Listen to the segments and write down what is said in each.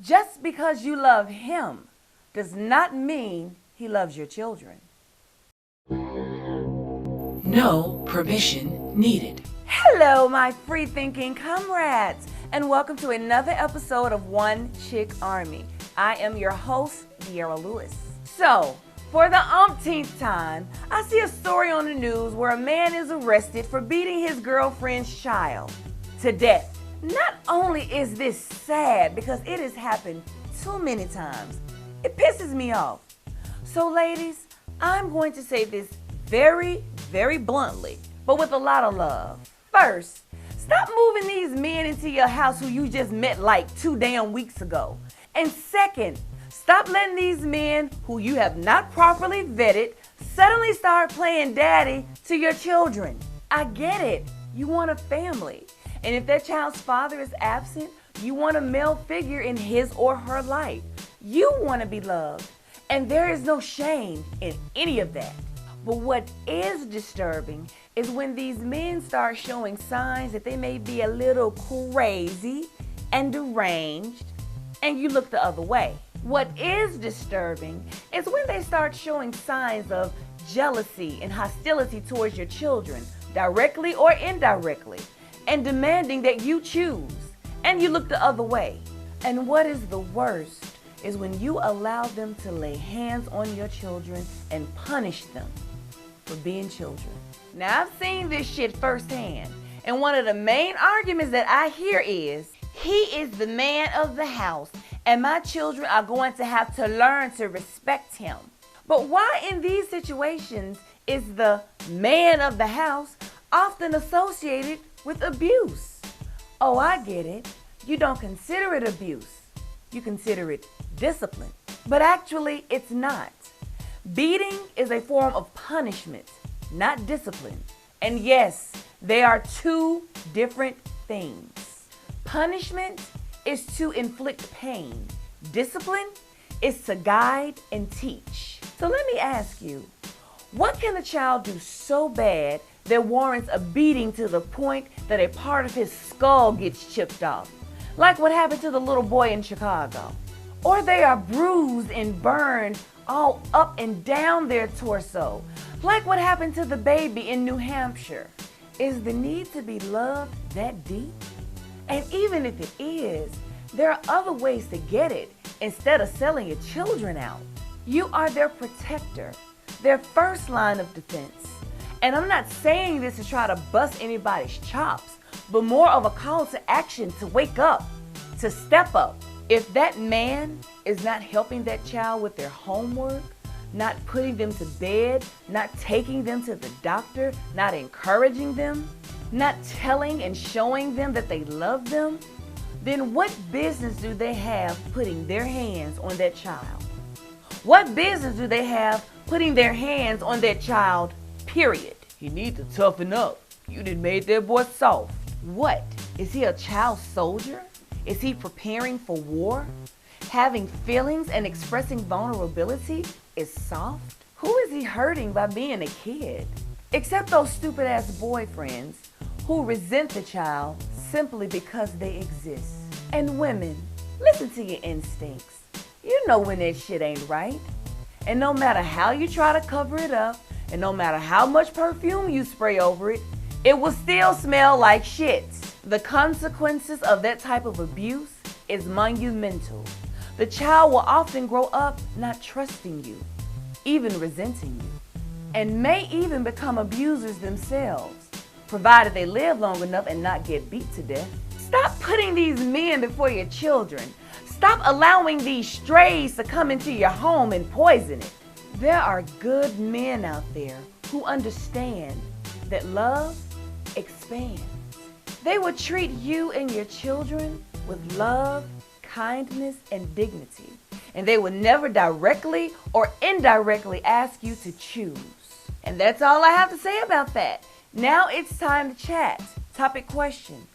Just because you love him does not mean he loves your children. No permission needed. Hello, my free-thinking comrades, and welcome to another episode of One Chick Army. I am your host, De'Ara Lewis. So, for the umpteenth time, I see a story on the news where a man is arrested for beating his girlfriend's child to death. Not only is this sad because it has happened too many times, it pisses me off. So ladies, I'm going to say this very, very bluntly, but with a lot of love. First, stop moving these men into your house who you just met like 2 damn weeks ago. And second, stop letting these men who you have not properly vetted suddenly start playing daddy to your children. I get it. You want a family. And if that child's father is absent, you want a male figure in his or her life. You want to be loved. And there is no shame in any of that. But what is disturbing is when these men start showing signs that they may be a little crazy and deranged, and you look the other way. What is disturbing is when they start showing signs of jealousy and hostility towards your children, directly or indirectly, and demanding that you choose, and you look the other way. And what is the worst is when you allow them to lay hands on your children and punish them for being children. Now, I've seen this shit firsthand, and one of the main arguments that I hear is, he is the man of the house, and my children are going to have to learn to respect him. But why in these situations is the man of the house often associated with abuse? Oh, I get it. You don't consider it abuse. You consider it discipline. But actually, it's not. Beating is a form of punishment, not discipline. And yes, they are two different things. Punishment is to inflict pain. Discipline is to guide and teach. So let me ask you, what can a child do so bad that warrants a beating to the point that a part of his skull gets chipped off? Like what happened to the little boy in Chicago. Or they are bruised and burned all up and down their torso. Like what happened to the baby in New Hampshire. Is the need to be loved that deep? And even if it is, there are other ways to get it instead of selling your children out. You are their protector, their first line of defense. And I'm not saying this to try to bust anybody's chops, but more of a call to action to wake up, to step up. If that man is not helping that child with their homework, not putting them to bed, not taking them to the doctor, not encouraging them, not telling and showing them that they love them, then what business do they have putting their hands on that child? What business do they have putting their hands on that child, period? You need to toughen up. You done made that boy soft. What? Is he a child soldier? Is he preparing for war? Having feelings and expressing vulnerability is soft? Who is he hurting by being a kid? Except those stupid ass boyfriends who resent the child simply because they exist. And women, listen to your instincts. You know when that shit ain't right. And no matter how you try to cover it up, and no matter how much perfume you spray over it, it will still smell like shit. The consequences of that type of abuse is monumental. The child will often grow up not trusting you, even resenting you, and may even become abusers themselves, provided they live long enough and not get beat to death. Stop putting these men before your children. Stop allowing these strays to come into your home and poison it. There are good men out there who understand that love expands. They will treat you and your children with love, kindness, and dignity. And they will never directly or indirectly ask you to choose. And that's all I have to say about that. Now it's time to chat. Topic question: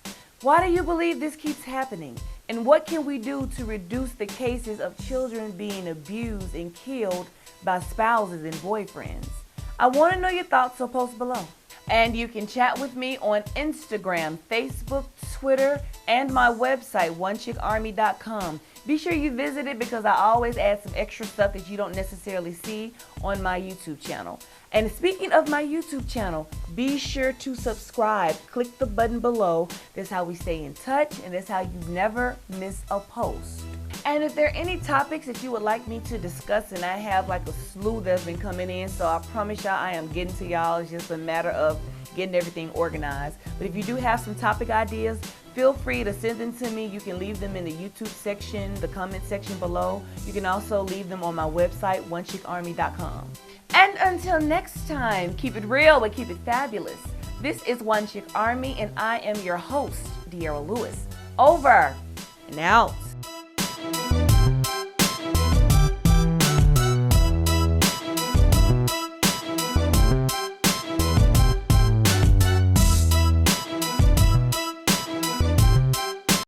why do you believe this keeps happening? And what can we do to reduce the cases of children being abused and killed by spouses and boyfriends? I want to know your thoughts, so post below. And you can chat with me on Instagram, Facebook, Twitter, and my website, onechickarmy.com. Be sure you visit it because I always add some extra stuff that you don't necessarily see on my YouTube channel. And speaking of my YouTube channel, be sure to subscribe. Click the button below. That's how we stay in touch, and that's how you never miss a post. And if there are any topics that you would like me to discuss, and I have like a slew that's been coming in, so I promise y'all I am getting to y'all. It's just a matter of getting everything organized. But if you do have some topic ideas, feel free to send them to me. You can leave them in the YouTube section, the comment section below. You can also leave them on my website, onechickarmy.com. And until next time, keep it real but keep it fabulous. This is One Chick Army, and I am your host, De'Ara Lewis. Over and out.